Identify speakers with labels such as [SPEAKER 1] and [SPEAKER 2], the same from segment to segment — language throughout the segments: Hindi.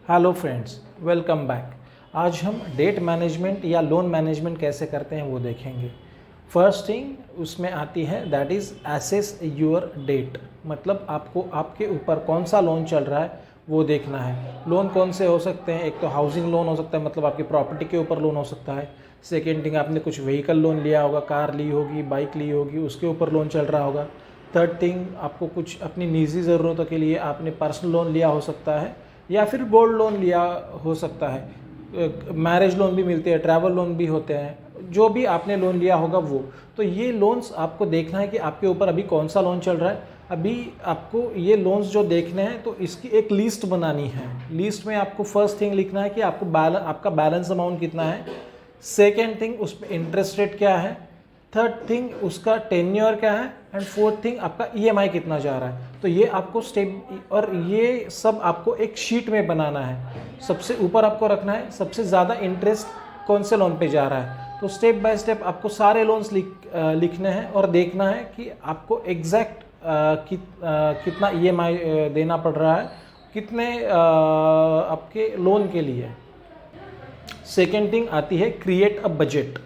[SPEAKER 1] Hello friends, welcome back. आज हम डेट मैनेजमेंट या लोन मैनेजमेंट कैसे करते हैं वो देखेंगे। फर्स्ट थिंग उसमें आती है that is assess your debt. मतलब आपको आपके ऊपर कौन सा लोन चल रहा है वो देखना है। लोन कौन से हो सकते हैं? एक तो हाउसिंग लोन हो सकता है, मतलब आपकी प्रॉपर्टी के ऊपर लोन हो सकता है। सेकेंड थिंग, आपने कुछ व्हीकल लोन लिया होगा, कार ली होगी, बाइक ली होगी, उसके ऊपर लोन चल रहा होगा। थर्ड थिंग, आपको कुछ अपनी निजी ज़रूरतों के लिए आपने पर्सनल लोन लिया हो सकता है या फिर गोल्ड लोन लिया हो सकता है। मैरिज लोन भी मिलते हैं, ट्रैवल लोन भी होते हैं, जो भी आपने लोन लिया होगा वो। तो ये लोन्स आपको देखना है कि आपके ऊपर अभी कौन सा लोन चल रहा है। अभी आपको ये लोन्स जो देखने हैं तो इसकी एक लिस्ट बनानी है। लिस्ट में आपको फर्स्ट थिंग लिखना है कि आपका बैलेंस अमाउंट कितना है। सेकेंड थिंग, उस पर इंटरेस्ट रेट क्या है। थर्ड थिंग, उसका टेन्योर क्या है। एंड फोर्थ थिंग, आपका ईएमआई कितना जा रहा है। तो ये आपको स्टेप, और ये सब आपको एक शीट में बनाना है। सबसे ऊपर आपको रखना है सबसे ज़्यादा इंटरेस्ट कौन से लोन पे जा रहा है। तो स्टेप बाय स्टेप आपको सारे लोन्स लिखने हैं और देखना है कि आपको एग्जैक्ट कितना ईएमआई देना पड़ रहा है, कितने आपके लोन के लिए। सेकेंड थिंग आती है क्रिएट अ बजट।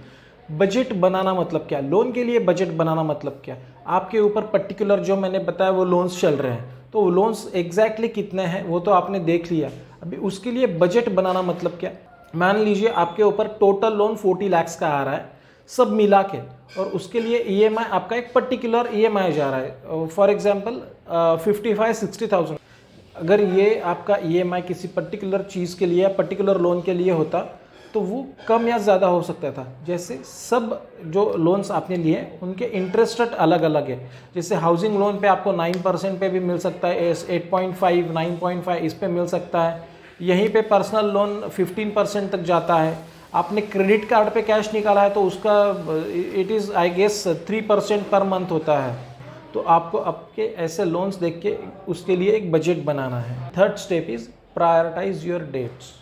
[SPEAKER 1] बजट बनाना मतलब क्या? लोन के लिए बजट बनाना मतलब क्या? आपके ऊपर पर्टिकुलर जो मैंने बताया वो लोन्स चल रहे हैं, तो वो लोन्स एग्जैक्टली कितने हैं वो तो आपने देख लिया। अभी उसके लिए बजट बनाना मतलब क्या? मान लीजिए आपके ऊपर टोटल लोन 40 लाख का आ रहा है सब मिला के, और उसके लिए ईएमआई आपका एक पर्टिकुलर ईएमआई जा रहा है, फॉर एग्जांपल 55-60,000। अगर ये आपका ईएमआई किसी पर्टिकुलर चीज़ के लिए या पर्टिकुलर लोन के लिए होता तो वो कम या ज़्यादा हो सकता था। जैसे सब जो लोन्स आपने लिए उनके इंटरेस्ट रेट अलग अलग है। जैसे हाउसिंग लोन पे आपको 9% पे भी मिल सकता है, 8.5, 9.5 इस पे मिल सकता है। यहीं पे पर्सनल लोन 15% तक जाता है। आपने क्रेडिट कार्ड पे कैश निकाला है तो उसका it is I guess 3% per month होता है। तो आपको आपके ऐसे लोन्स देख के उसके लिए एक बजट बनाना है। Third step is prioritise your debts.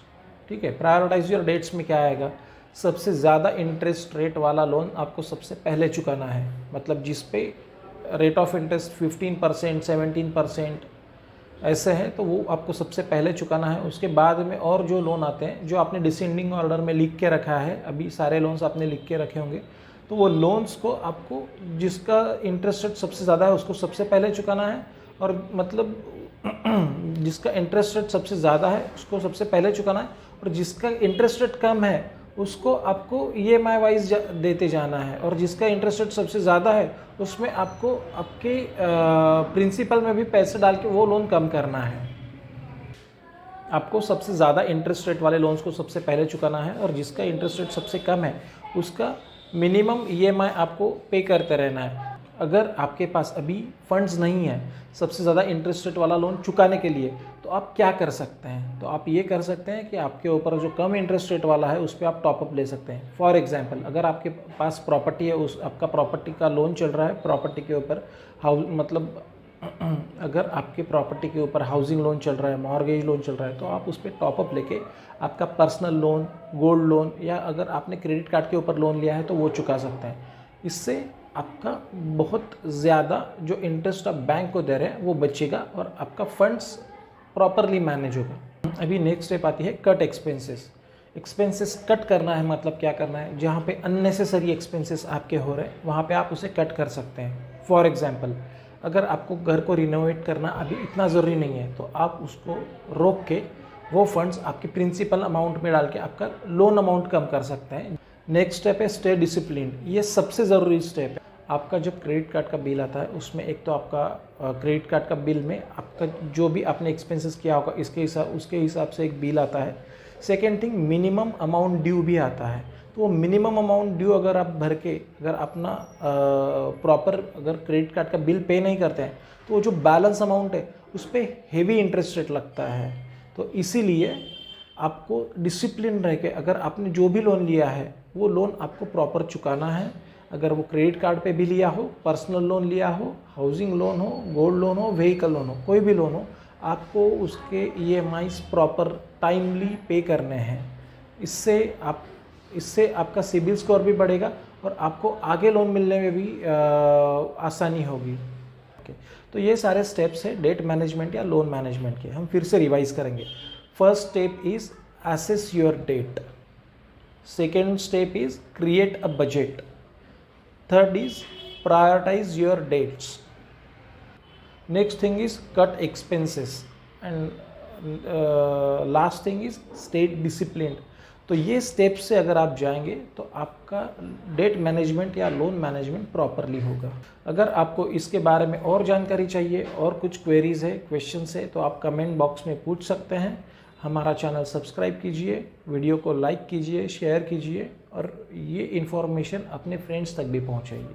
[SPEAKER 1] ठीक है, प्रायोरिटाइज योर डेट्स में क्या आएगा? सबसे ज़्यादा इंटरेस्ट रेट वाला लोन आपको सबसे पहले चुकाना है। मतलब जिस पे रेट ऑफ इंटरेस्ट 15%, 17% ऐसे हैं तो वो आपको सबसे पहले चुकाना है। उसके बाद में और जो लोन आते हैं जो आपने डिसेंडिंग ऑर्डर में लिख के रखा है, अभी सारे लोन्स आपने लिख के रखे होंगे, तो वो लोन्स को आपको जिसका इंटरेस्ट रेट सबसे ज़्यादा है उसको सबसे पहले चुकाना है। और मतलब जिसका इंटरेस्ट रेट सबसे ज़्यादा है उसको सबसे पहले चुकाना है, और जिसका इंटरेस्ट रेट कम है उसको आपको ईएमआई वाइज देते जाना है। और जिसका इंटरेस्ट रेट सबसे ज़्यादा है उसमें आपको आपके प्रिंसिपल में भी पैसे डाल के वो लोन कम करना है। आपको सबसे ज़्यादा इंटरेस्ट रेट वाले लोन्स को सबसे पहले चुकाना है, और जिसका इंटरेस्ट रेट सबसे कम है उसका मिनिमम ईएमआई आपको पे करते रहना है। अगर आपके पास अभी फंड्स नहीं है सबसे ज़्यादा इंटरेस्ट रेट वाला लोन चुकाने के लिए, तो आप क्या कर सकते हैं? तो आप ये कर सकते हैं कि आपके ऊपर जो कम इंटरेस्ट रेट वाला है उस पर आप टॉपअप ले सकते हैं। फॉर एग्जांपल, अगर आपके पास प्रॉपर्टी है, उस आपका प्रॉपर्टी का लोन चल रहा है, प्रॉपर्टी के ऊपर मतलब अगर आपके प्रॉपर्टी के ऊपर हाउसिंग लोन चल रहा है, मॉर्गेज लोन चल रहा है, तो आप उस पर टॉपअप लेके आपका पर्सनल लोन, गोल्ड लोन, या अगर आपने क्रेडिट कार्ड के ऊपर लोन लिया है तो वो चुका सकते हैं। इससे आपका बहुत ज़्यादा जो इंटरेस्ट आप बैंक को दे रहे हैं वो बचेगा और आपका फंड्स प्रॉपरली मैनेज होगा। अभी नेक्स्ट स्टेप आती है कट एक्सपेंसेस। एक्सपेंसेस कट करना है मतलब क्या करना है? जहाँ पे अननेसेसरी एक्सपेंसेस आपके हो रहे हैं वहाँ पे आप उसे कट कर सकते हैं। फॉर एग्जांपल, अगर आपको घर को रिनोवेट करना अभी इतना ज़रूरी नहीं है तो आप उसको रोक के वो फंड्स आपके प्रिंसिपल अमाउंट में डाल के आपका लोन अमाउंट कम कर सकते हैं। नेक्स्ट स्टेप है स्टे डिसिप्लिन्ड। ये सबसे ज़रूरी स्टेप है। आपका जब क्रेडिट कार्ड का बिल आता है उसमें एक तो आपका क्रेडिट कार्ड का बिल में आपका जो भी आपने एक्सपेंसेस किया होगा उसके हिसाब से एक बिल आता है। Second thing, minimum amount due भी आता है। तो वो मिनिमम अमाउंट ड्यू अगर आप भर के अगर अपना प्रॉपर अगर क्रेडिट कार्ड का बिल पे नहीं करते हैं तो वो जो बैलेंस अमाउंट है उस पर हेवी इंटरेस्ट रेट लगता है। तो इसीलिए आपको डिसिप्लिन रह के अगर आपने जो भी लोन लिया है वो लोन आपको प्रॉपर चुकाना है। अगर वो क्रेडिट कार्ड पे भी लिया हो, पर्सनल लोन लिया हो, हाउसिंग लोन हो, गोल्ड लोन हो, व्हीकल लोन हो, कोई भी लोन हो, आपको उसके ईएमआईज प्रॉपर टाइमली पे करने हैं। इससे आपका सिबिल स्कोर भी बढ़ेगा और आपको आगे लोन मिलने में भी आसानी होगी। तो ये सारे स्टेप्स हैं डेट मैनेजमेंट या लोन मैनेजमेंट के। हम फिर से रिवाइज करेंगे। First step is assess your debt. Second step is create a budget. Third is prioritize your debts. Next thing is cut expenses. And last thing is stay disciplined. तो ये स्टेप्स से अगर आप जाएंगे तो आपका डेट मैनेजमेंट या लोन मैनेजमेंट प्रॉपरली होगा। अगर आपको इसके बारे में और जानकारी चाहिए और कुछ क्वेरीज है, क्वेश्चंस है, तो आप कमेंट बॉक्स में पूछ सकते हैं। हमारा चैनल सब्सक्राइब कीजिए, वीडियो को लाइक कीजिए, शेयर कीजिए और ये इन्फॉर्मेशन अपने फ्रेंड्स तक भी पहुंचाइए।